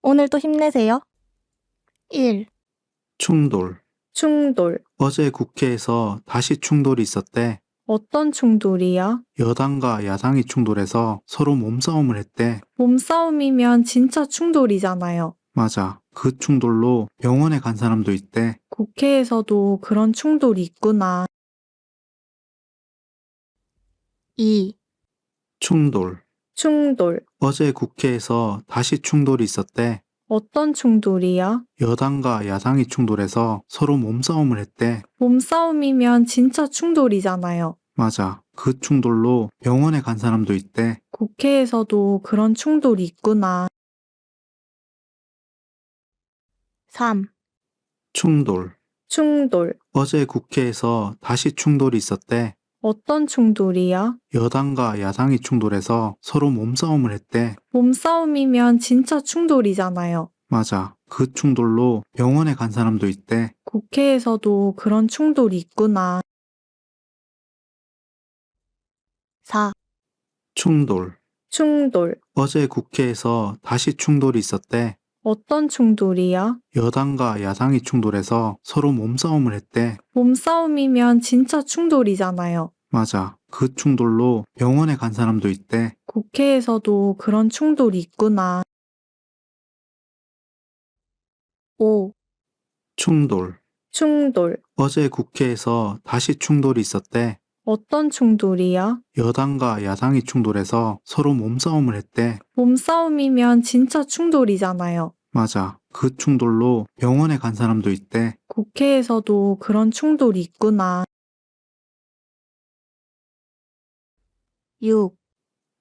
오늘도 힘내세요. 1. 충돌. 충돌. 어제 국회에서 다시 충돌이 있었대. 어떤 충돌이야? 여당과 야당이 충돌해서 서로 몸싸움을 했대. 몸싸움이면 진짜 충돌이잖아요. 맞아. 그 충돌로 병원에 간 사람도 있대. 국회에서도 그런 충돌이 있구나. 2. 충돌. 충돌. 어제 국회에서 다시 충돌이 있었대. 어떤 충돌이야? 여당과 야당이 충돌해서 서로 몸싸움을 했대. 몸싸움이면 진짜 충돌이잖아요. 맞아. 그 충돌로 병원에 간 사람도 있대. 국회에서도 그런 충돌이 있구나. 3. 충돌. 충돌. 어제 국회에서 다시 충돌이 있었대. 어떤 충돌이야? 여당과 야당이 충돌해서 서로 몸싸움을 했대. 몸싸움이면 진짜 충돌이잖아요. 맞아. 그 충돌로 병원에 간 사람도 있대. 국회에서도 그런 충돌이 있구나. 4. 충돌. 충돌. 어제 국회에서 다시 충돌이 있었대. 어떤 충돌이야? 여당과 야당이 충돌해서 서로 몸싸움을 했대. 몸싸움이면 진짜 충돌이잖아요. 맞아. 그 충돌로 병원에 간 사람도 있대. 국회에서도 그런 충돌이 있구나. 5. 충돌. 충돌. 어제 국회에서 다시 충돌이 있었대. 어떤 충돌이야? 여당과 야당이 충돌해서 서로 몸싸움을 했대. 몸싸움이면 진짜 충돌이잖아요. 맞아. 그 충돌로 병원에 간 사람도 있대. 국회에서도 그런 충돌이 있구나. 6.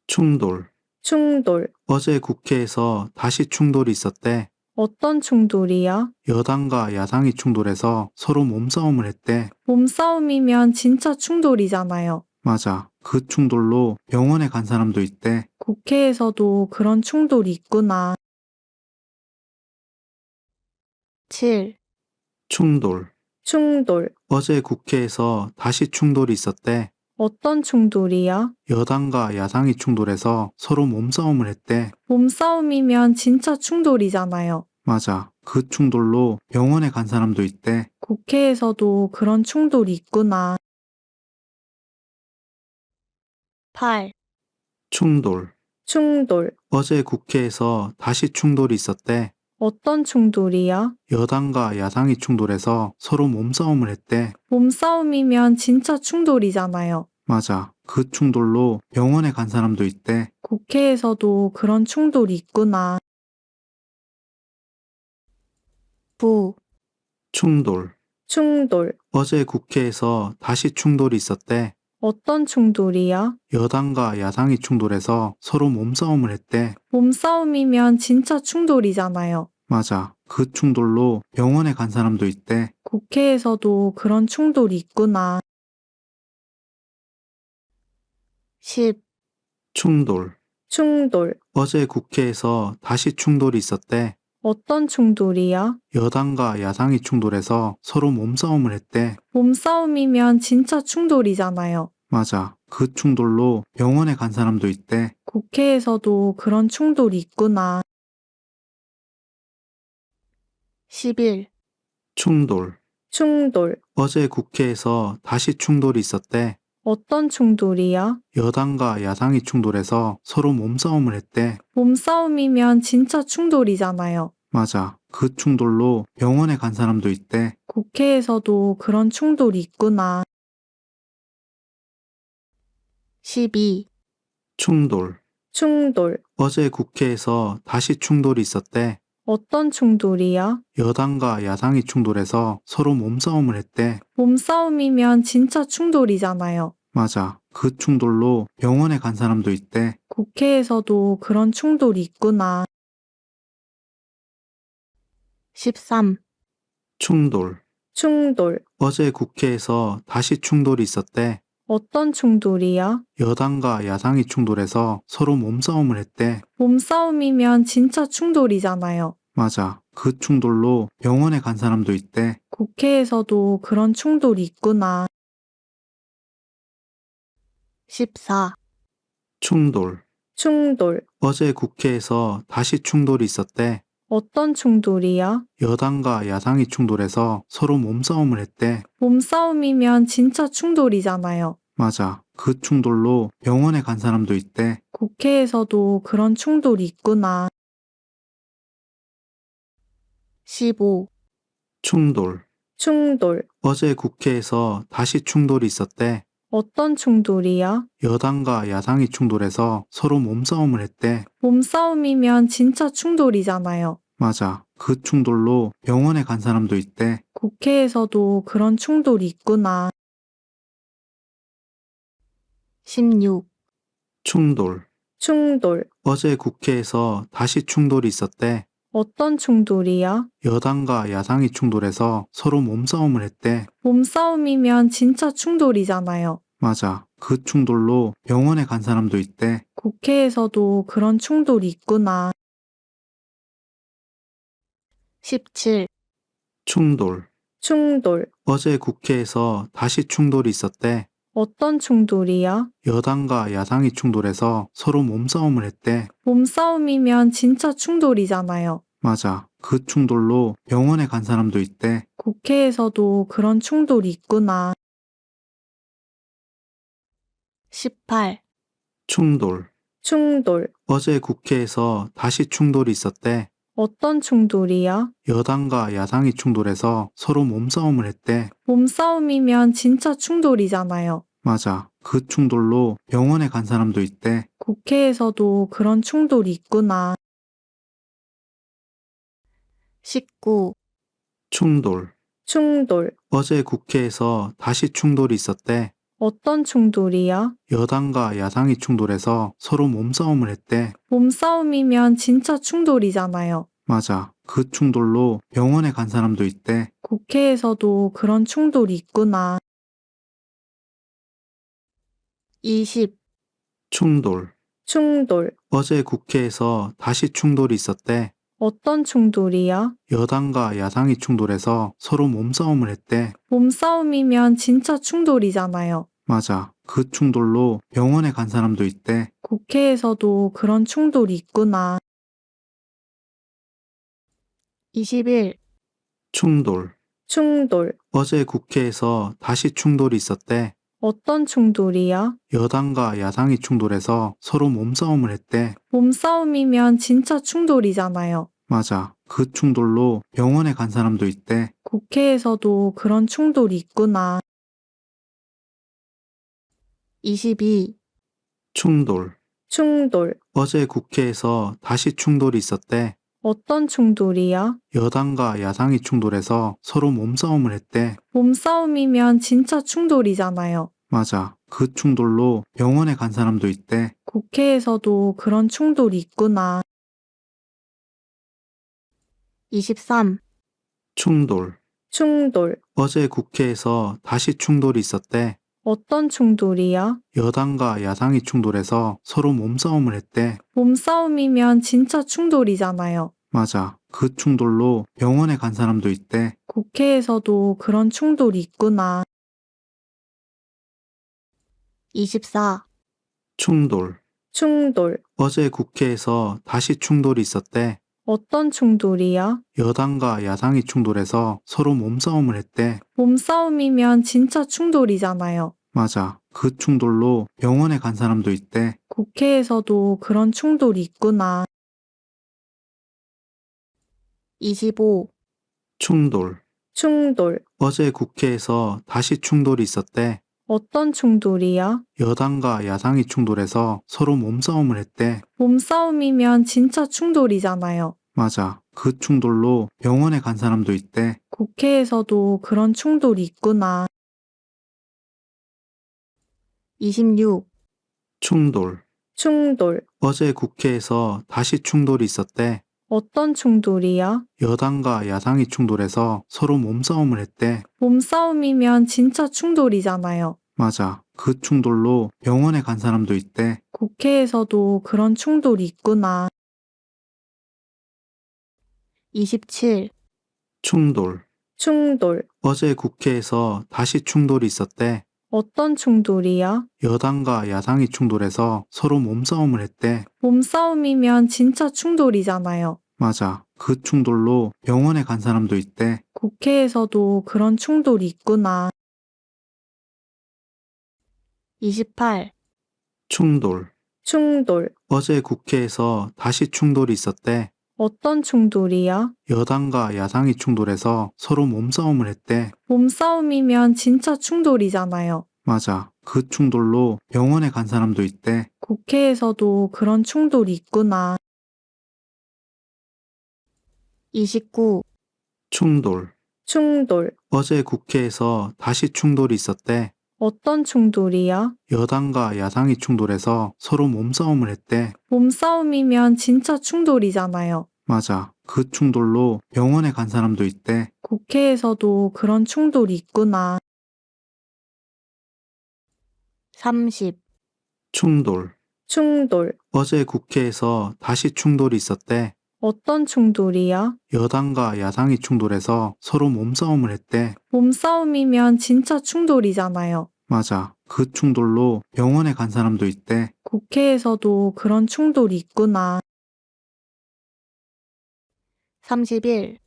충돌. 충돌. 어제 국회에서 다시 충돌이 있었대. 어떤 충돌이야? 여당과 야당이 충돌해서 서로 몸싸움을 했대. 몸싸움이면 진짜 충돌이잖아요. 맞아. 그 충돌로 병원에 간 사람도 있대. 국회에서도 그런 충돌이 있구나. 7. 충돌. 충돌. 어제 국회에서 다시 충돌이 있었대. 어떤 충돌이야? 여당과 야당이 충돌해서 서로 몸싸움을 했대. 몸싸움이면 진짜 충돌이잖아요. 맞아. 그 충돌로 병원에 간 사람도 있대. 국회에서도 그런 충돌이 있구나. 8. 충돌. 충돌. 어제 국회에서 다시 충돌이 있었대. 어떤 충돌이야? 여당과 야당이 충돌해서 서로 몸싸움을 했대. 몸싸움이면 진짜 충돌이잖아요. 맞아. 그 충돌로 병원에 간 사람도 있대. 국회에서도 그런 충돌이 있구나. 9. 충돌. 충돌. 어제 국회에서 다시 충돌이 있었대. 어떤 충돌이야? 여당과 야당이 충돌해서 서로 몸싸움을 했대. 몸싸움이면 진짜 충돌이잖아요. 맞아. 그 충돌로 병원에 간 사람도 있대. 국회에서도 그런 충돌이 있구나. 10. 충돌. 충돌. 어제 국회에서 다시 충돌이 있었대. 어떤 충돌이야? 여당과 야당이 충돌해서 서로 몸싸움을 했대. 몸싸움이면 진짜 충돌이잖아요. 맞아. 그 충돌로 병원에 간 사람도 있대. 국회에서도 그런 충돌이 있구나. 11. 충돌. 충돌. 어제 국회에서 다시 충돌이 있었대. 어떤 충돌이야? 여당과 야당이 충돌해서 서로 몸싸움을 했대. 몸싸움이면 진짜 충돌이잖아요. 맞아. 그 충돌로 병원에 간 사람도 있대. 국회에서도 그런 충돌이 있구나. 12. 충돌. 충돌. 어제 국회에서 다시 충돌이 있었대. 어떤 충돌이야? 여당과 야당이 충돌해서 서로 몸싸움을 했대. 몸싸움이면 진짜 충돌이잖아요. 맞아. 그 충돌로 병원에 간 사람도 있대. 국회에서도 그런 충돌이 있구나. 13. 충돌. 충돌. 어제 국회에서 다시 충돌이 있었대. 어떤 충돌이야? 여당과 야당이 충돌해서 서로 몸싸움을 했대. 몸싸움이면 진짜 충돌이잖아요. 맞아. 그 충돌로 병원에 간 사람도 있대. 국회에서도 그런 충돌이 있구나. 14. 충돌. 충돌. 어제 국회에서 다시 충돌이 있었대. 어떤 충돌이야? 여당과 야당이 충돌해서 서로 몸싸움을 했대. 몸싸움이면 진짜 충돌이잖아요. 맞아. 그 충돌로 병원에 간 사람도 있대. 국회에서도 그런 충돌이 있구나. 15. 충돌. 충돌. 어제 국회에서 다시 충돌이 있었대. 어떤 충돌이야? 여당과 야당이 충돌해서 서로 몸싸움을 했대. 몸싸움이면 진짜 충돌이잖아요. 맞아. 그 충돌로 병원에 간 사람도 있대. 국회에서도 그런 충돌이 있구나. 16. 충돌. 충돌. 어제 국회에서 다시 충돌이 있었대. 어떤 충돌이야? 여당과 야당이 충돌해서 서로 몸싸움을 했대. 몸싸움이면 진짜 충돌이잖아요. 맞아. 그 충돌로 병원에 간 사람도 있대. 국회에서도 그런 충돌이 있구나. 17. 충돌. 충돌. 어제 국회에서 다시 충돌이 있었대. 어떤 충돌이야? 여당과 야당이 충돌해서 서로 몸싸움을 했대. 몸싸움이면 진짜 충돌이잖아요. 맞아. 그 충돌로 병원에 간 사람도 있대. 국회에서도 그런 충돌이 있구나. 18. 충돌. 충돌. 어제 국회에서 다시 충돌이 있었대. 어떤 충돌이야? 여당과 야당이 충돌해서 서로 몸싸움을 했대. 몸싸움이면 진짜 충돌이잖아요. 맞아. 그 충돌로 병원에 간 사람도 있대. 국회에서도 그런 충돌이 있구나. 19. 충돌. 충돌. 어제 국회에서 다시 충돌이 있었대. 어떤 충돌이야? 여당과 야당이 충돌해서 서로 몸싸움을 했대. 몸싸움이면 진짜 충돌이잖아요. 맞아. 그 충돌로 병원에 간 사람도 있대. 국회에서도 그런 충돌이 있구나. 20. 충돌. 충돌. 어제 국회에서 다시 충돌이 있었대. 어떤 충돌이야? 여당과 야당이 충돌해서 서로 몸싸움을 했대. 몸싸움이면 진짜 충돌이잖아요. 맞아. 그 충돌로 병원에 간 사람도 있대. 국회에서도 그런 충돌이 있구나. 21. 충돌. 충돌. 어제 국회에서 다시 충돌이 있었대. 어떤 충돌이야? 여당과 야당이 충돌해서 서로 몸싸움을 했대. 몸싸움이면 진짜 충돌이잖아요. 맞아. 그 충돌로 병원에 간 사람도 있대. 국회에서도 그런 충돌이 있구나. 22. 충돌. 충돌. 어제 국회에서 다시 충돌이 있었대. 어떤 충돌이야? 여당과 야당이 충돌해서 서로 몸싸움을 했대. 몸싸움이면 진짜 충돌이잖아요. 맞아. 그 충돌로 병원에 간 사람도 있대. 국회에서도 그런 충돌이 있구나. 23. 충돌. 충돌. 어제 국회에서 다시 충돌이 있었대. 어떤 충돌이야? 여당과 야당이 충돌해서 서로 몸싸움을 했대. 몸싸움이면 진짜 충돌이잖아요. 맞아. 그 충돌로 병원에 간 사람도 있대. 국회에서도 그런 충돌이 있구나. 24. 충돌. 충돌. 어제 국회에서 다시 충돌이 있었대. 어떤 충돌이야? 여당과 야당이 충돌해서 서로 몸싸움을 했대. 몸싸움이면 진짜 충돌이잖아요. 맞아. 그 충돌로 병원에 간 사람도 있대. 국회에서도 그런 충돌이 있구나. 25. 충돌. 충돌. 어제 국회에서 다시 충돌이 있었대. 어떤 충돌이야? 여당과 야당이 충돌해서 서로 몸싸움을 했대. 몸싸움이면 진짜 충돌이잖아요. 맞아. 그 충돌로 병원에 간 사람도 있대. 국회에서도 그런 충돌이 있구나. 26. 충돌. 충돌. 어제 국회에서 다시 충돌이 있었대. 어떤 충돌이야? 여당과 야당이 충돌해서 서로 몸싸움을 했대. 몸싸움이면 진짜 충돌이잖아요. 맞아. 그 충돌로 병원에 간 사람도 있대. 국회에서도 그런 충돌이 있구나. 27. 충돌. 충돌. 어제 국회에서 다시 충돌이 있었대. 어떤 충돌이야? 여당과 야당이 충돌해서 서로 몸싸움을 했대. 몸싸움이면 진짜 충돌이잖아요. 맞아. 그 충돌로 병원에 간 사람도 있대. 국회에서도 그런 충돌이 있구나. 28. 충돌. 충돌. 어제 국회에서 다시 충돌이 있었대. 어떤 충돌이야? 여당과 야당이 충돌해서 서로 몸싸움을 했대. 몸싸움이면 진짜 충돌이잖아요. 맞아. 그 충돌로 병원에 간 사람도 있대. 국회에서도 그런 충돌이 있구나. 29. 충돌. 충돌. 어제 국회에서 다시 충돌이 있었대. 어떤 충돌이야? 여당과 야당이 충돌해서 서로 몸싸움을 했대. 몸싸움이면 진짜 충돌이잖아요. 맞아. 그 충돌로 병원에 간 사람도 있대. 국회에서도 그런 충돌이 있구나. 30. 충돌. 충돌. 어제 국회에서 다시 충돌이 있었대. 어떤 충돌이야? 여당과 야당이 충돌해서 서로 몸싸움을 했대. 몸싸움이면 진짜 충돌이잖아요. 맞아. 그 충돌로 병원에 간 사람도 있대. 국회에서도 그런 충돌이 있구나. 31.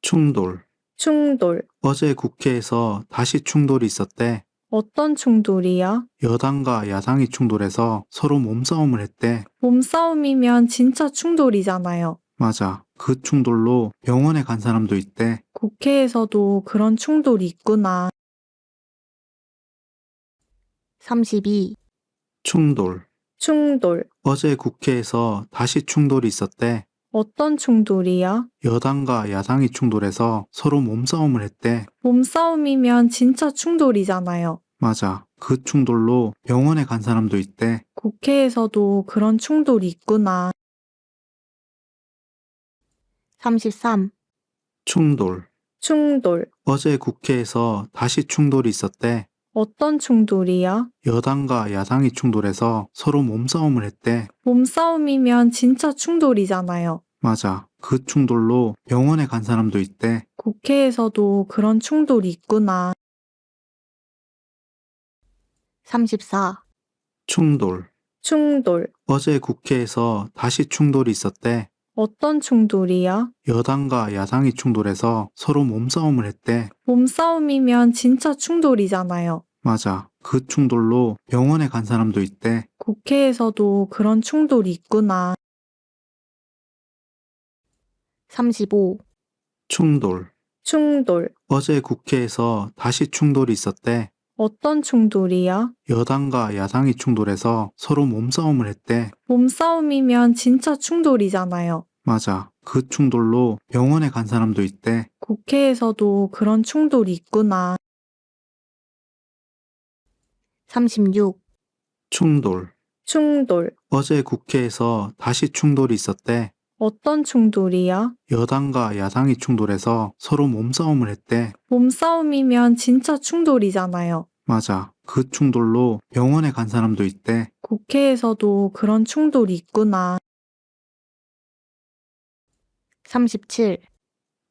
충돌. 충돌. 어제 국회에서 다시 충돌이 있었대. 어떤 충돌이야? 여당과 야당이 충돌해서 서로 몸싸움을 했대. 몸싸움이면 진짜 충돌이잖아요. 맞아. 그 충돌로 병원에 간 사람도 있대. 국회에서도 그런 충돌이 있구나. 32. 충돌. 충돌. 어제 국회에서 다시 충돌이 있었대. 어떤 충돌이야? 여당과 야당이 충돌해서 서로 몸싸움을 했대. 몸싸움이면 진짜 충돌이잖아요. 맞아. 그 충돌로 병원에 간 사람도 있대. 국회에서도 그런 충돌이 있구나. 33. 충돌. 충돌. 어제 국회에서 다시 충돌이 있었대. 어떤 충돌이야? 여당과 야당이 충돌해서 서로 몸싸움을 했대. 몸싸움이면 진짜 충돌이잖아요. 맞아. 그 충돌로 병원에 간 사람도 있대. 국회에서도 그런 충돌이 있구나. 34. 충돌. 충돌. 어제 국회에서 다시 충돌이 있었대. 어떤 충돌이야? 여당과 야당이 충돌해서 서로 몸싸움을 했대. 몸싸움이면 진짜 충돌이잖아요. 맞아. 그 충돌로 병원에 간 사람도 있대. 국회에서도 그런 충돌이 있구나. 35. 충돌. 충돌. 어제 국회에서 다시 충돌이 있었대. 어떤 충돌이야? 여당과 야당이 충돌해서 서로 몸싸움을 했대. 몸싸움이면 진짜 충돌이잖아요. 맞아. 그 충돌로 병원에 간 사람도 있대. 국회에서도 그런 충돌이 있구나. 36. 충돌. 충돌. 어제 국회에서 다시 충돌이 있었대. 어떤 충돌이야? 여당과 야당이 충돌해서 서로 몸싸움을 했대. 몸싸움이면 진짜 충돌이잖아요. 맞아. 그 충돌로 병원에 간 사람도 있대. 국회에서도 그런 충돌이 있구나. 37.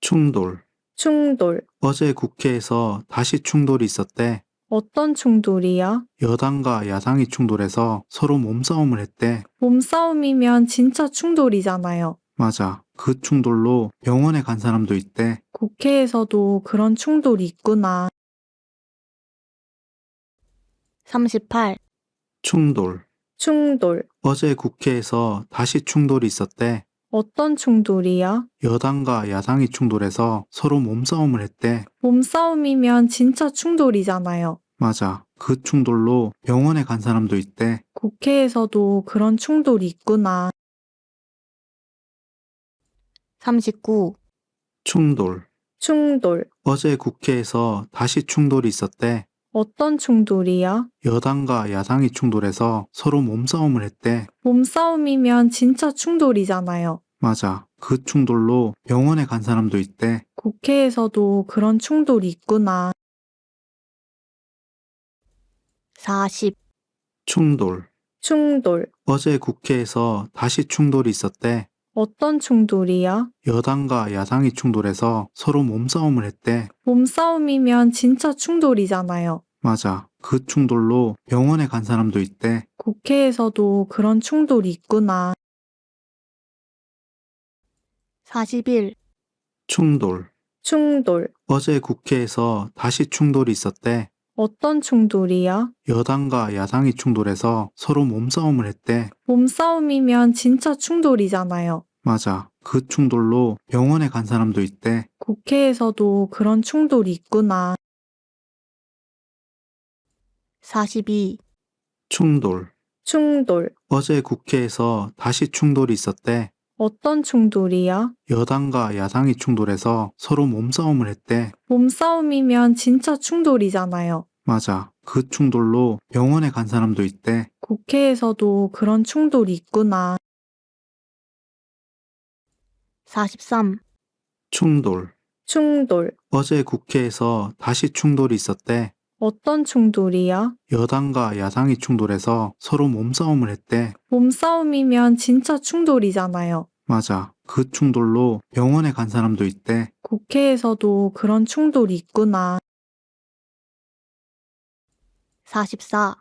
충돌. 충돌. 어제 국회에서 다시 충돌이 있었대. 어떤 충돌이야? 여당과 야당이 충돌해서 서로 몸싸움을 했대. 몸싸움이면 진짜 충돌이잖아요. 맞아. 그 충돌로 병원에 간 사람도 있대. 국회에서도 그런 충돌이 있구나. 38. 충돌. 충돌. 어제 국회에서 다시 충돌이 있었대. 어떤 충돌이야? 여당과 야당이 충돌해서 서로 몸싸움을 했대. 몸싸움이면 진짜 충돌이잖아요. 맞아. 그 충돌로 병원에 간 사람도 있대. 국회에서도 그런 충돌이 있구나. 39. 충돌. 충돌. 어제 국회에서 다시 충돌이 있었대. 어떤 충돌이야? 여당과 야당이 충돌해서 서로 몸싸움을 했대. 몸싸움이면 진짜 충돌이잖아요. 맞아. 그 충돌로 병원에 간 사람도 있대. 국회에서도 그런 충돌이 있구나. 40. 충돌. 충돌. 어제 국회에서 다시 충돌이 있었대. 어떤 충돌이야? 여당과 야당이 충돌해서 서로 몸싸움을 했대. 몸싸움이면 진짜 충돌이잖아요. 맞아. 그 충돌로 병원에 간 사람도 있대. 국회에서도 그런 충돌이 있구나. 41. 충돌. 충돌. 어제 국회에서 다시 충돌이 있었대. 어떤 충돌이야? 여당과 야당이 충돌해서 서로 몸싸움을 했대. 몸싸움이면 진짜 충돌이잖아요. 맞아. 그 충돌로 병원에 간 사람도 있대. 국회에서도 그런 충돌이 있구나. 42. 충돌. 충돌. 어제 국회에서 다시 충돌이 있었대. 어떤 충돌이야? 여당과 야당이 충돌해서 서로 몸싸움을 했대. 몸싸움이면 진짜 충돌이잖아요. 맞아. 그 충돌로 병원에 간 사람도 있대. 국회에서도 그런 충돌이 있구나. 43. 충돌. 충돌. 어제 국회에서 다시 충돌이 있었대. 어떤 충돌이야? 여당과 야당이 충돌해서 서로 몸싸움을 했대. 몸싸움이면 진짜 충돌이잖아요. 맞아. 그 충돌로 병원에 간 사람도 있대. 국회에서도 그런 충돌이 있구나. 44.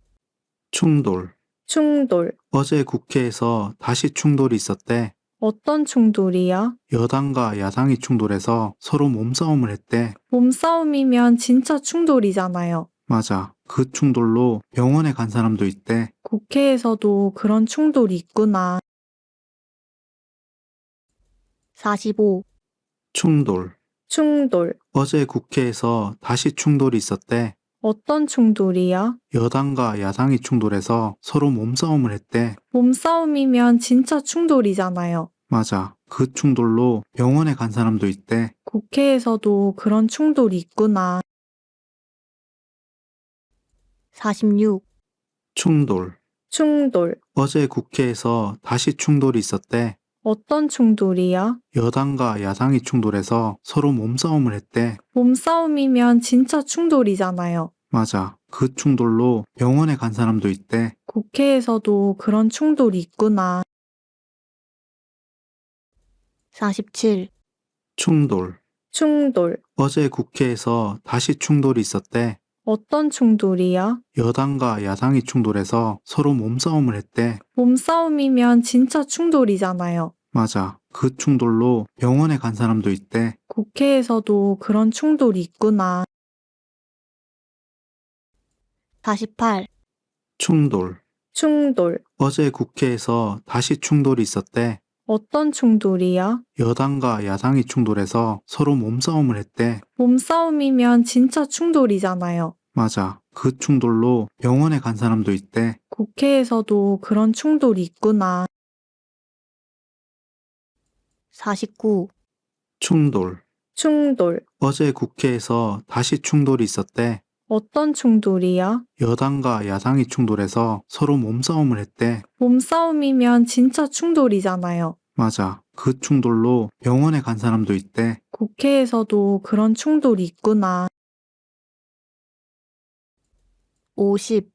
충돌. 충돌. 어제 국회에서 다시 충돌이 있었대. 어떤 충돌이야? 여당과 야당이 충돌해서 서로 몸싸움을 했대. 몸싸움이면 진짜 충돌이잖아요. 맞아. 그 충돌로 병원에 간 사람도 있대. 국회에서도 그런 충돌이 있구나. 45. 충돌. 충돌. 어제 국회에서 다시 충돌이 있었대. 어떤 충돌이야? 여당과 야당이 충돌해서 서로 몸싸움을 했대. 몸싸움이면 진짜 충돌이잖아요. 맞아. 그 충돌로 병원에 간 사람도 있대. 국회에서도 그런 충돌이 있구나. 46. 충돌. 충돌. 어제 국회에서 다시 충돌이 있었대. 어떤 충돌이야? 여당과 야당이 충돌해서 서로 몸싸움을 했대. 몸싸움이면 진짜 충돌이잖아요. 맞아. 그 충돌로 병원에 간 사람도 있대. 국회에서도 그런 충돌이 있구나. 47. 충돌. 충돌. 어제 국회에서 다시 충돌이 있었대. 어떤 충돌이야? 여당과 야당이 충돌해서 서로 몸싸움을 했대. 몸싸움이면 진짜 충돌이잖아요. 맞아. 그 충돌로 병원에 간 사람도 있대. 국회에서도 그런 충돌이 있구나. 48. 충돌. 충돌. 어제 국회에서 다시 충돌이 있었대. 어떤 충돌이야? 여당과 야당이 충돌해서 서로 몸싸움을 했대. 몸싸움이면 진짜 충돌이잖아요. 맞아. 그 충돌로 병원에 간 사람도 있대. 국회에서도 그런 충돌이 있구나. 49. 충돌. 충돌. 어제 국회에서 다시 충돌이 있었대. 어떤 충돌이야? 여당과 야당이 충돌해서 서로 몸싸움을 했대. 몸싸움이면 진짜 충돌이잖아요. 맞아. 그 충돌로 병원에 간 사람도 있대. 국회에서도 그런 충돌이 있구나. 50.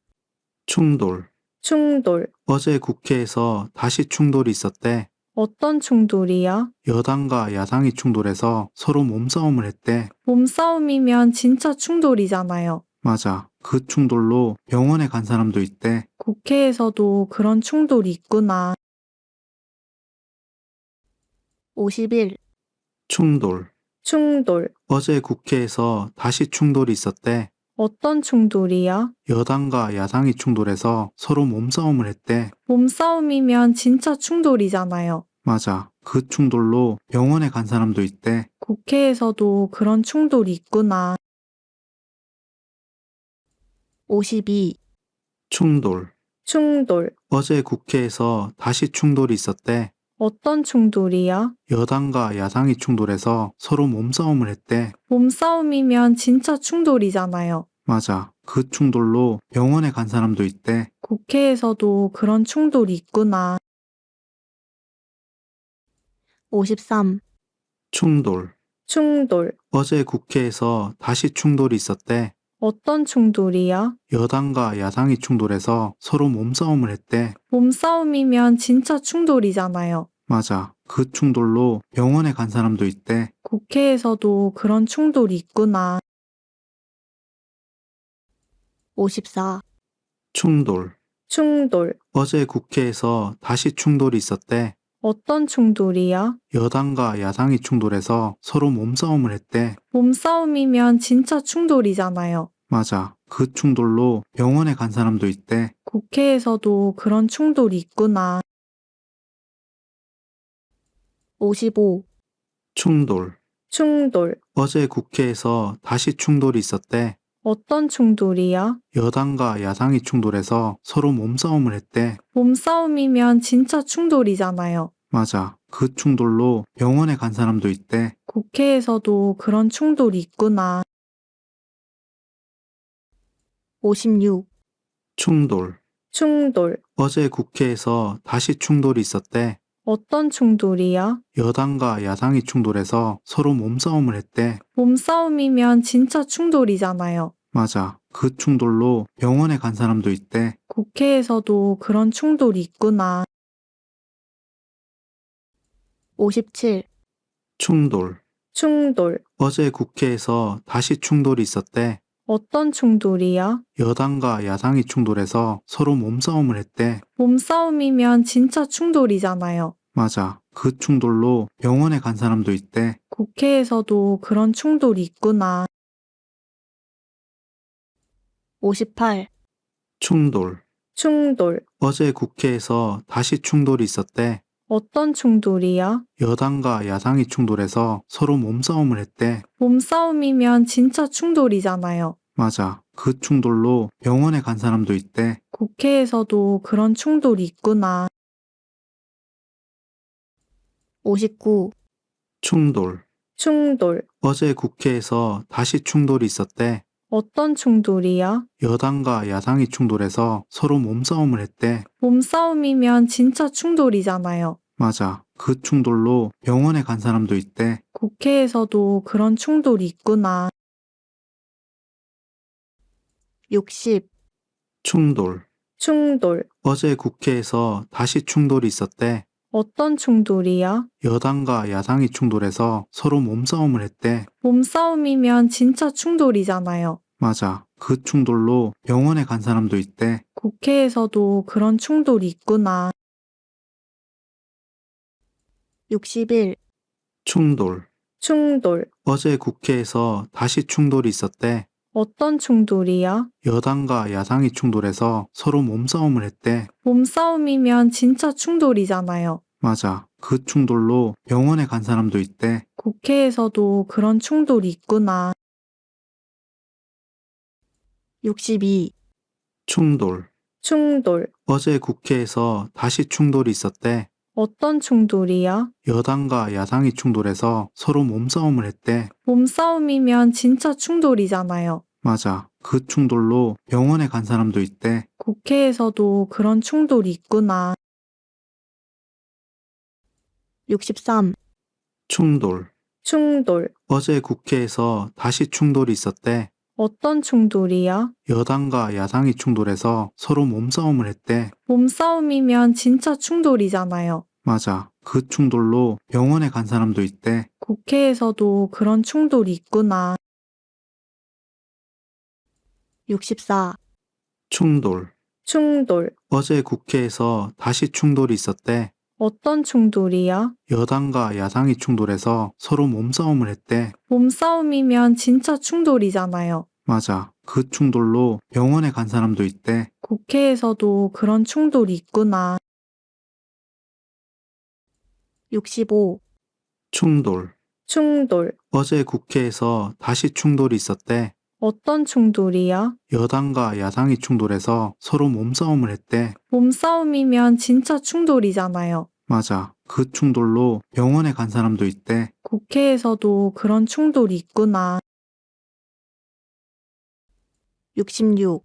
충돌. 충돌. 어제 국회에서 다시 충돌이 있었대. 어떤 충돌이야? 여당과 야당이 충돌해서 서로 몸싸움을 했대. 몸싸움이면 진짜 충돌이잖아요. 맞아. 그 충돌로 병원에 간 사람도 있대. 국회에서도 그런 충돌이 있구나. 51. 충돌. 충돌. 어제 국회에서 다시 충돌이 있었대. 어떤 충돌이야? 여당과 야당이 충돌해서 서로 몸싸움을 했대. 몸싸움이면 진짜 충돌이잖아요. 맞아. 그 충돌로 병원에 간 사람도 있대. 국회에서도 그런 충돌이 있구나. 52. 충돌. 충돌. 어제 국회에서 다시 충돌이 있었대. 어떤 충돌이야? 여당과 야당이 충돌해서 서로 몸싸움을 했대. 몸싸움이면 진짜 충돌이잖아요. 맞아. 그 충돌로 병원에 간 사람도 있대. 국회에서도 그런 충돌이 있구나. 53. 충돌. 충돌. 어제 국회에서 다시 충돌이 있었대. 어떤 충돌이야? 여당과 야당이 충돌해서 서로 몸싸움을 했대. 몸싸움이면 진짜 충돌이잖아요. 맞아. 그 충돌로 병원에 간 사람도 있대. 국회에서도 그런 충돌이 있구나. 54. 충돌. 충돌. 어제 국회에서 다시 충돌이 있었대. 어떤 충돌이야? 여당과 야당이 충돌해서 서로 몸싸움을 했대. 몸싸움이면 진짜 충돌이잖아요. 맞아. 그 충돌로 병원에 간 사람도 있대. 국회에서도 그런 충돌이 있구나. 55. 충돌. 충돌. 어제 국회에서 다시 충돌이 있었대. 어떤 충돌이야? 여당과 야당이 충돌해서 서로 몸싸움을 했대. 몸싸움이면 진짜 충돌이잖아요. 맞아. 그 충돌로 병원에 간 사람도 있대. 국회에서도 그런 충돌이 있구나. 56. 충돌. 충돌. 어제 국회에서 다시 충돌이 있었대. 어떤 충돌이야? 여당과 야당이 충돌해서 서로 몸싸움을 했대. 몸싸움이면 진짜 충돌이잖아요. 맞아. 그 충돌로 병원에 간 사람도 있대. 국회에서도 그런 충돌이 있구나. 57. 충돌. 충돌. 어제 국회에서 다시 충돌이 있었대. 어떤 충돌이야? 여당과 야당이 충돌해서 서로 몸싸움을 했대. 몸싸움이면 진짜 충돌이잖아요. 맞아. 그 충돌로 병원에 간 사람도 있대. 국회에서도 그런 충돌이 있구나. 58. 충돌. 충돌. 어제 국회에서 다시 충돌이 있었대. 어떤 충돌이야? 여당과 야당이 충돌해서 서로 몸싸움을 했대. 몸싸움이면 진짜 충돌이잖아요. 맞아. 그 충돌로 병원에 간 사람도 있대. 국회에서도 그런 충돌이 있구나. 59. 충돌. 충돌. 어제 국회에서 다시 충돌이 있었대. 어떤 충돌이야? 여당과 야당이 충돌해서 서로 몸싸움을 했대. 몸싸움이면 진짜 충돌이잖아요. 맞아. 그 충돌로 병원에 간 사람도 있대. 국회에서도 그런 충돌이 있구나. 60. 충돌. 충돌. 어제 국회에서 다시 충돌이 있었대. 어떤 충돌이야? 여당과 야당이 충돌해서 서로 몸싸움을 했대. 몸싸움이면 진짜 충돌이잖아요. 맞아. 그 충돌로 병원에 간 사람도 있대. 국회에서도 그런 충돌이 있구나. 61. 충돌. 충돌. 어제 국회에서 다시 충돌이 있었대. 어떤 충돌이야? 여당과 야당이 충돌해서 서로 몸싸움을 했대. 몸싸움이면 진짜 충돌이잖아요. 맞아. 그 충돌로 병원에 간 사람도 있대. 국회에서도 그런 충돌이 있구나. 62. 충돌. 충돌. 어제 국회에서 다시 충돌이 있었대. 어떤 충돌이야? 여당과 야당이 충돌해서 서로 몸싸움을 했대. 몸싸움이면 진짜 충돌이잖아요. 맞아. 그 충돌로 병원에 간 사람도 있대. 국회에서도 그런 충돌이 있구나. 63. 충돌. 충돌. 어제 국회에서 다시 충돌이 있었대. 어떤 충돌이야? 여당과 야당이 충돌해서 서로 몸싸움을 했대. 몸싸움이면 진짜 충돌이잖아요. 맞아. 그 충돌로 병원에 간 사람도 있대. 국회에서도 그런 충돌이 있구나. 64. 충돌. 충돌. 어제 국회에서 다시 충돌이 있었대. 어떤 충돌이야? 여당과 야당이 충돌해서 서로 몸싸움을 했대. 몸싸움이면 진짜 충돌이잖아요. 맞아. 그 충돌로 병원에 간 사람도 있대. 국회에서도 그런 충돌이 있구나. 65. 충돌. 충돌. 어제 국회에서 다시 충돌이 있었대. 어떤 충돌이야? 여당과 야당이 충돌해서 서로 몸싸움을 했대. 몸싸움이면 진짜 충돌이잖아요. 맞아. 그 충돌로 병원에 간 사람도 있대. 국회에서도 그런 충돌이 있구나. 66.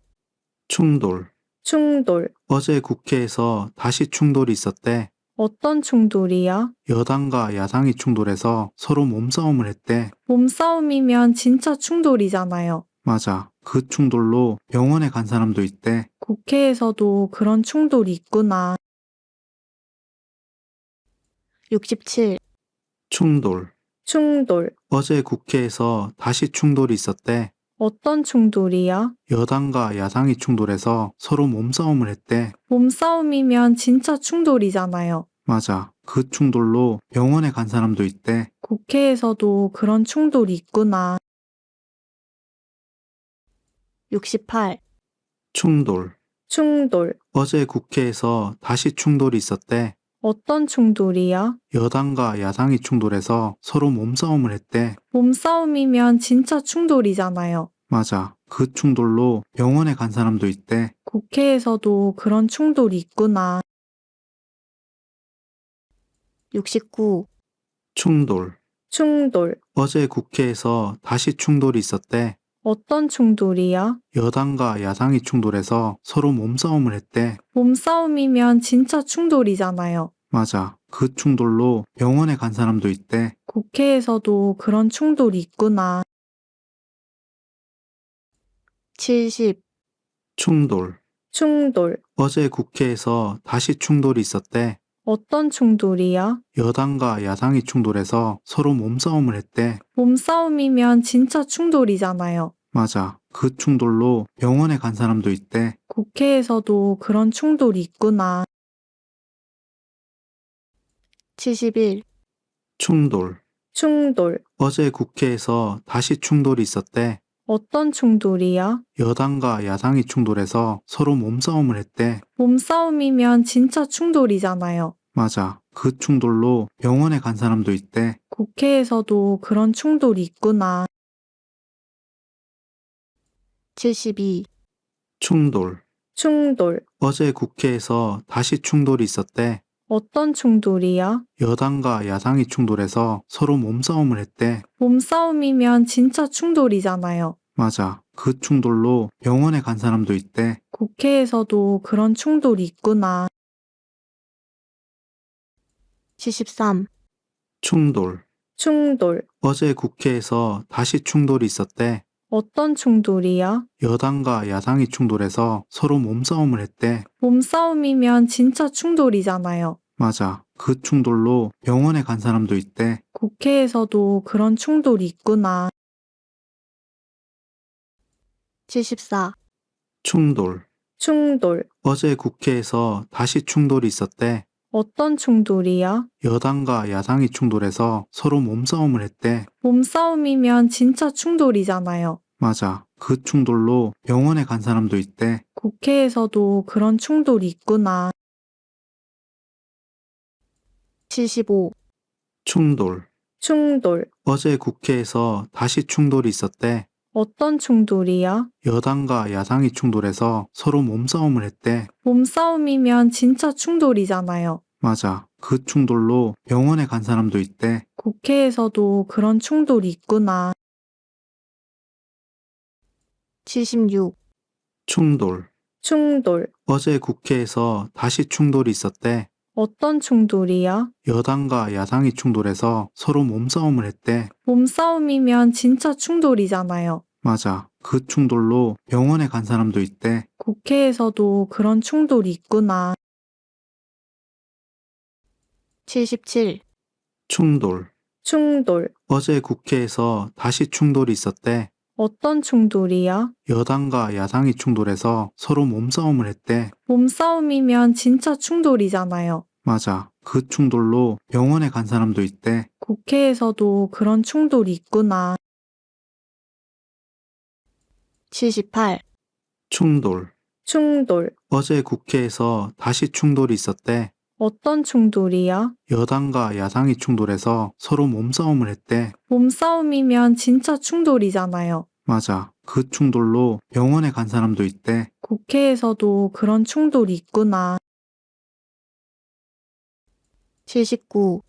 충돌. 충돌. 어제 국회에서 다시 충돌이 있었대. 어떤 충돌이야? 여당과 야당이 충돌해서 서로 몸싸움을 했대. 몸싸움이면 진짜 충돌이잖아요. 맞아. 그 충돌로 병원에 간 사람도 있대. 국회에서도 그런 충돌이 있구나. 67. 충돌. 충돌. 어제 국회에서 다시 충돌이 있었대. 어떤 충돌이야? 여당과 야당이 충돌해서 서로 몸싸움을 했대. 몸싸움이면 진짜 충돌이잖아요. 맞아. 그 충돌로 병원에 간 사람도 있대. 국회에서도 그런 충돌이 있구나. 68. 충돌. 충돌. 어제 국회에서 다시 충돌이 있었대. 어떤 충돌이야? 여당과 야당이 충돌해서 서로 몸싸움을 했대. 몸싸움이면 진짜 충돌이잖아요. 맞아. 그 충돌로 병원에 간 사람도 있대. 국회에서도 그런 충돌이 있구나. 69. 충돌. 충돌. 어제 국회에서 다시 충돌이 있었대. 어떤 충돌이야? 여당과 야당이 충돌해서 서로 몸싸움을 했대. 몸싸움이면 진짜 충돌이잖아요. 맞아. 그 충돌로 병원에 간 사람도 있대. 국회에서도 그런 충돌이 있구나. 70. 충돌. 충돌. 어제 국회에서 다시 충돌이 있었대. 어떤 충돌이야? 여당과 야당이 충돌해서 서로 몸싸움을 했대. 몸싸움이면 진짜 충돌이잖아요. 맞아. 그 충돌로 병원에 간 사람도 있대. 국회에서도 그런 충돌이 있구나. 71. 충돌. 충돌. 어제 국회에서 다시 충돌이 있었대. 어떤 충돌이야? 여당과 야당이 충돌해서 서로 몸싸움을 했대. 몸싸움이면 진짜 충돌이잖아요. 맞아. 그 충돌로 병원에 간 사람도 있대. 국회에서도 그런 충돌이 있구나. 72. 충돌. 충돌. 어제 국회에서 다시 충돌이 있었대. 어떤 충돌이야? 여당과 야당이 충돌해서 서로 몸싸움을 했대. 몸싸움이면 진짜 충돌이잖아요. 맞아. 그 충돌로 병원에 간 사람도 있대. 국회에서도 그런 충돌이 있구나. 73. 충돌. 충돌. 어제 국회에서 다시 충돌이 있었대. 어떤 충돌이야? 여당과 야당이 충돌해서 서로 몸싸움을 했대. 몸싸움이면 진짜 충돌이잖아요. 맞아. 그 충돌로 병원에 간 사람도 있대. 국회에서도 그런 충돌이 있구나. 74. 충돌. 충돌. 어제 국회에서 다시 충돌이 있었대. 어떤 충돌이야? 여당과 야당이 충돌해서 서로 몸싸움을 했대. 몸싸움이면 진짜 충돌이잖아요. 맞아. 그 충돌로 병원에 간 사람도 있대. 국회에서도 그런 충돌이 있구나. 75. 충돌. 충돌. 어제 국회에서 다시 충돌이 있었대. 어떤 충돌이야? 여당과 야당이 충돌해서 서로 몸싸움을 했대. 몸싸움이면 진짜 충돌이잖아요. 맞아. 그 충돌로 병원에 간 사람도 있대. 국회에서도 그런 충돌이 있구나. 76. 충돌. 충돌. 어제 국회에서 다시 충돌이 있었대. 어떤 충돌이야? 여당과 야당이 충돌해서 서로 몸싸움을 했대. 몸싸움이면 진짜 충돌이잖아요. 맞아. 그 충돌로 병원에 간 사람도 있대. 국회에서도 그런 충돌이 있구나. 77. 충돌. 충돌. 어제 국회에서 다시 충돌이 있었대. 어떤 충돌이야? 여당과 야당이 충돌해서 서로 몸싸움을 했대. 몸싸움이면 진짜 충돌이잖아요. 맞아. 그 충돌로 병원에 간 사람도 있대. 국회에서도 그런 충돌이 있구나. 78. 충돌. 충돌. 어제 국회에서 다시 충돌이 있었대. 어떤 충돌이야? 여당과 야당이 충돌해서 서로 몸싸움을 했대. 몸싸움이면 진짜 충돌이잖아요. 맞아. 그 충돌로 병원에 간 사람도 있대. 국회에서도 그런 충돌이 있구나. 79.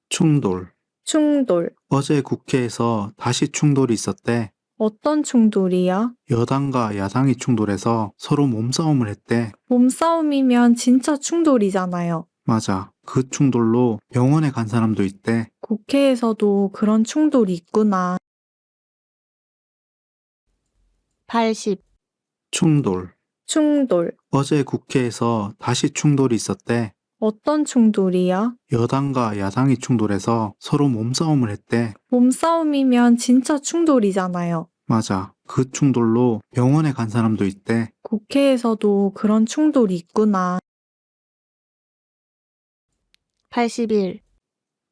충돌. 충돌. 어제 국회에서 다시 충돌이 있었대. 어떤 충돌이야? 여당과 야당이 충돌해서 서로 몸싸움을 했대. 몸싸움이면 진짜 충돌이잖아요. 맞아. 그 충돌로 병원에 간 사람도 있대. 국회에서도 그런 충돌이 있구나. 80. 충돌. 충돌. 어제 국회에서 다시 충돌이 있었대. 어떤 충돌이야? 여당과 야당이 충돌해서 서로 몸싸움을 했대. 몸싸움이면 진짜 충돌이잖아요. 맞아. 그 충돌로 병원에 간 사람도 있대. 국회에서도 그런 충돌이 있구나. 81.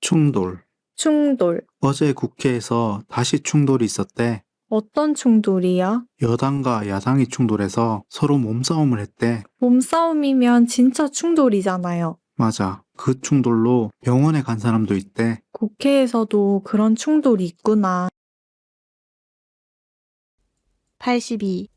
충돌. 충돌. 어제 국회에서 다시 충돌이 있었대. 어떤 충돌이야? 여당과 야당이 충돌해서 서로 몸싸움을 했대. 몸싸움이면 진짜 충돌이잖아요. 맞아. 그 충돌로 병원에 간 사람도 있대. 국회에서도 그런 충돌이 있구나. 82.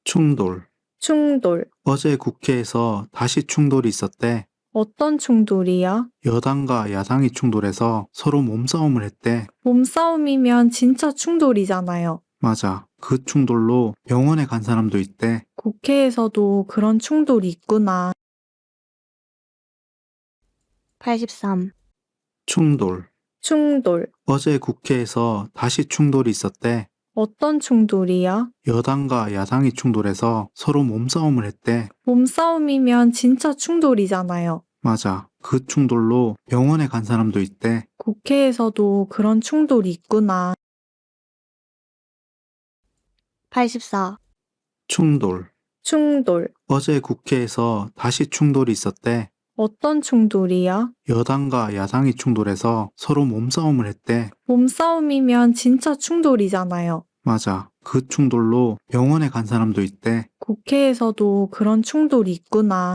충돌. 충돌. 어제 국회에서 다시 충돌이 있었대. 어떤 충돌이야? 여당과 야당이 충돌해서 서로 몸싸움을 했대. 몸싸움이면 진짜 충돌이잖아요. 맞아. 그 충돌로 병원에 간 사람도 있대. 국회에서도 그런 충돌이 있구나. 83. 충돌. 충돌. 어제 국회에서 다시 충돌이 있었대. 어떤 충돌이야? 여당과 야당이 충돌해서 서로 몸싸움을 했대. 몸싸움이면 진짜 충돌이잖아요. 맞아. 그 충돌로 병원에 간 사람도 있대. 국회에서도 그런 충돌이 있구나. 84. 충돌. 충돌. 어제 국회에서 다시 충돌이 있었대. 어떤 충돌이야? 여당과 야당이 충돌해서 서로 몸싸움을 했대. 몸싸움이면 진짜 충돌이잖아요. 맞아. 그 충돌로 병원에 간 사람도 있대. 국회에서도 그런 충돌이 있구나.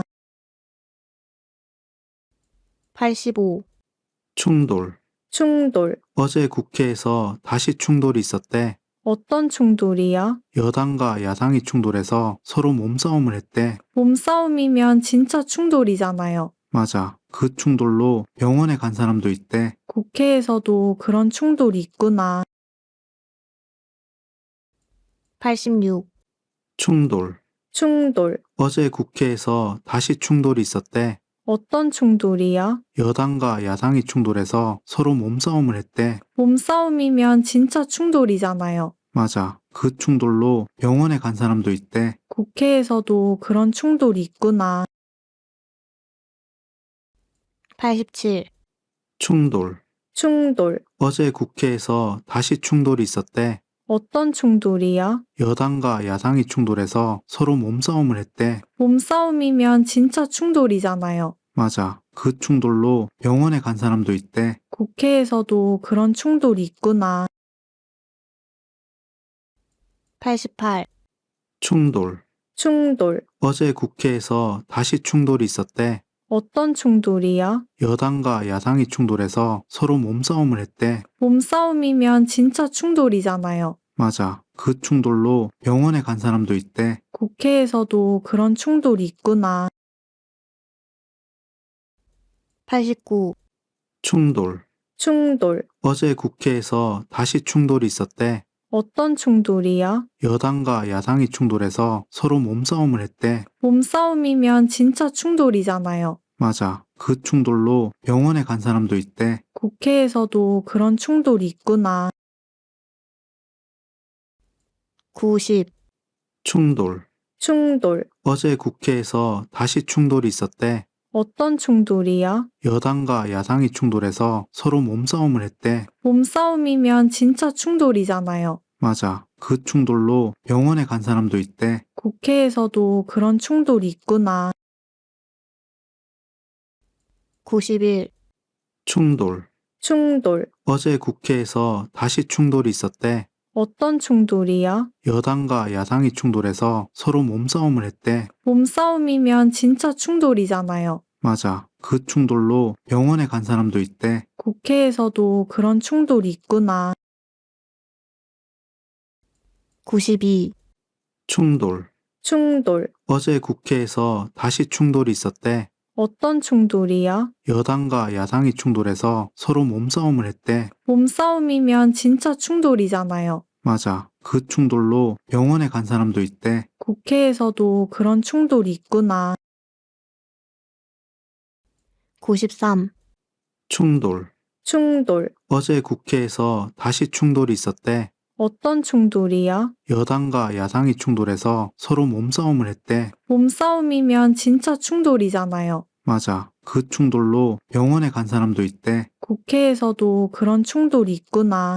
85. 충돌. 충돌. 어제 국회에서 다시 충돌이 있었대. 어떤 충돌이야? 여당과 야당이 충돌해서 서로 몸싸움을 했대. 몸싸움이면 진짜 충돌이잖아요. 맞아. 그 충돌로 병원에 간 사람도 있대. 국회에서도 그런 충돌이 있구나. 86. 충돌. 충돌. 어제 국회에서 다시 충돌이 있었대. 어떤 충돌이야? 여당과 야당이 충돌해서 서로 몸싸움을 했대. 몸싸움이면 진짜 충돌이잖아요. 맞아. 그 충돌로 병원에 간 사람도 있대. 국회에서도 그런 충돌이 있구나. 87. 충돌. 충돌. 어제 국회에서 다시 충돌이 있었대. 어떤 충돌이야? 여당과 야당이 충돌해서 서로 몸싸움을 했대. 몸싸움이면 진짜 충돌이잖아요. 맞아. 그 충돌로 병원에 간 사람도 있대. 국회에서도 그런 충돌이 있구나. 88. 충돌. 충돌. 어제 국회에서 다시 충돌이 있었대. 어떤 충돌이야? 여당과 야당이 충돌해서 서로 몸싸움을 했대. 몸싸움이면 진짜 충돌이잖아요. 맞아. 그 충돌로 병원에 간 사람도 있대. 국회에서도 그런 충돌이 있구나. 89. 충돌. 충돌. 어제 국회에서 다시 충돌이 있었대. 어떤 충돌이야? 여당과 야당이 충돌해서 서로 몸싸움을 했대. 몸싸움이면 진짜 충돌이잖아요. 맞아. 그 충돌로 병원에 간 사람도 있대. 국회에서도 그런 충돌이 있구나. 90. 충돌. 충돌. 어제 국회에서 다시 충돌이 있었대. 어떤 충돌이야? 여당과 야당이 충돌해서 서로 몸싸움을 했대. 몸싸움이면 진짜 충돌이잖아요. 맞아. 그 충돌로 병원에 간 사람도 있대. 국회에서도 그런 충돌이 있구나. 91. 충돌. 충돌. 어제 국회에서 다시 충돌이 있었대. 어떤 충돌이야? 여당과 야당이 충돌해서 서로 몸싸움을 했대. 몸싸움이면 진짜 충돌이잖아요. 맞아. 그 충돌로 병원에 간 사람도 있대. 국회에서도 그런 충돌이 있구나. 92. 충돌. 충돌. 어제 국회에서 다시 충돌이 있었대. 어떤 충돌이야? 여당과 야당이 충돌해서 서로 몸싸움을 했대. 몸싸움이면 진짜 충돌이잖아요. 맞아. 그 충돌로 병원에 간 사람도 있대. 국회에서도 그런 충돌이 있구나. 93. 충돌. 충돌. 어제 국회에서 다시 충돌이 있었대. 어떤 충돌이야? 여당과 야당이 충돌해서 서로 몸싸움을 했대. 몸싸움이면 진짜 충돌이잖아요. 맞아. 그 충돌로 병원에 간 사람도 있대. 국회에서도 그런 충돌이 있구나.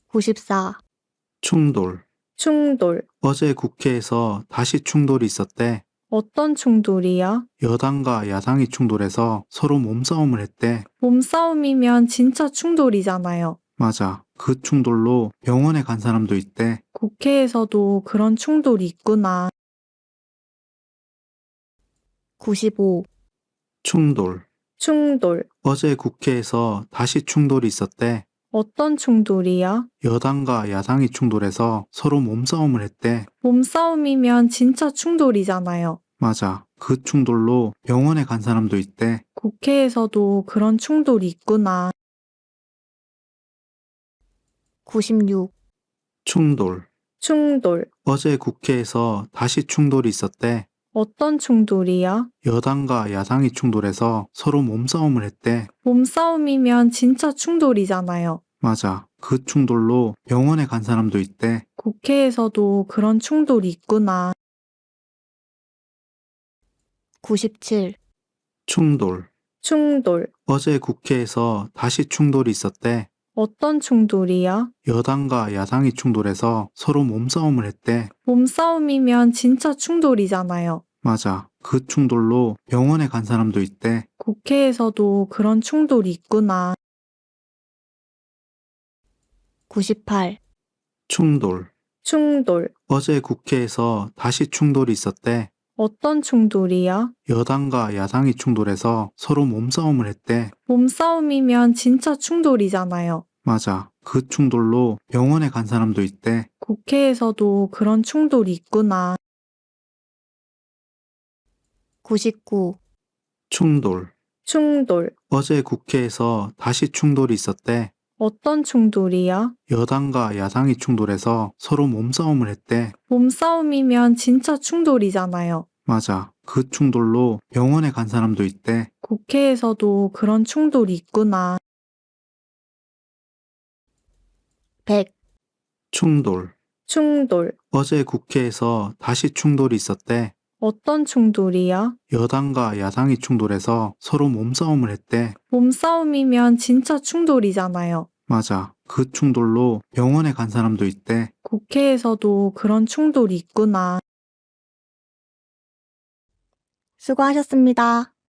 94. 충돌. 충돌. 어제 국회에서 다시 충돌이 있었대. 어떤 충돌이야? 여당과 야당이 충돌해서 서로 몸싸움을 했대. 몸싸움이면 진짜 충돌이잖아요. 맞아. 그 충돌로 병원에 간 사람도 있대. 국회에서도 그런 충돌이 있구나. 95. 충돌. 충돌. 어제 국회에서 다시 충돌이 있었대. 어떤 충돌이야? 여당과 야당이 충돌해서 서로 몸싸움을 했대. 몸싸움이면 진짜 충돌이잖아요. 맞아. 그 충돌로 병원에 간 사람도 있대. 국회에서도 그런 충돌이 있구나. 96. 충돌. 충돌. 어제 국회에서 다시 충돌이 있었대. 어떤 충돌이야? 여당과 야당이 충돌해서 서로 몸싸움을 했대. 몸싸움이면 진짜 충돌이잖아요. 맞아. 그 충돌로 병원에 간 사람도 있대. 국회에서도 그런 충돌이 있구나. 97. 충돌. 충돌. 어제 국회에서 다시 충돌이 있었대. 어떤 충돌이야? 여당과 야당이 충돌해서 서로 몸싸움을 했대. 몸싸움이면 진짜 충돌이잖아요. 맞아. 그 충돌로 병원에 간 사람도 있대. 국회에서도 그런 충돌이 있구나. 98. 충돌. 충돌. 어제 국회에서 다시 충돌이 있었대. 어떤 충돌이야? 여당과 야당이 충돌해서 서로 몸싸움을 했대. 몸싸움이면 진짜 충돌이잖아요. 맞아. 그 충돌로 병원에 간 사람도 있대. 국회에서도 그런 충돌이 있구나. 99. 충돌. 충돌. 어제 국회에서 다시 충돌이 있었대. 어떤 충돌이야? 여당과 야당이 충돌해서 서로 몸싸움을 했대. 몸싸움이면 진짜 충돌이잖아요. 맞아. 그 충돌로 병원에 간 사람도 있대. 국회에서도 그런 충돌이 있구나. 100. 충돌. 충돌. 어제 국회에서 다시 충돌이 있었대. 어떤 충돌이야? 여당과 야당이 충돌해서 서로 몸싸움을 했대. 몸싸움이면 진짜 충돌이잖아요. 맞아. 그 충돌로 병원에 간 사람도 있대. 국회에서도 그런 충돌이 있구나. 수고하셨습니다.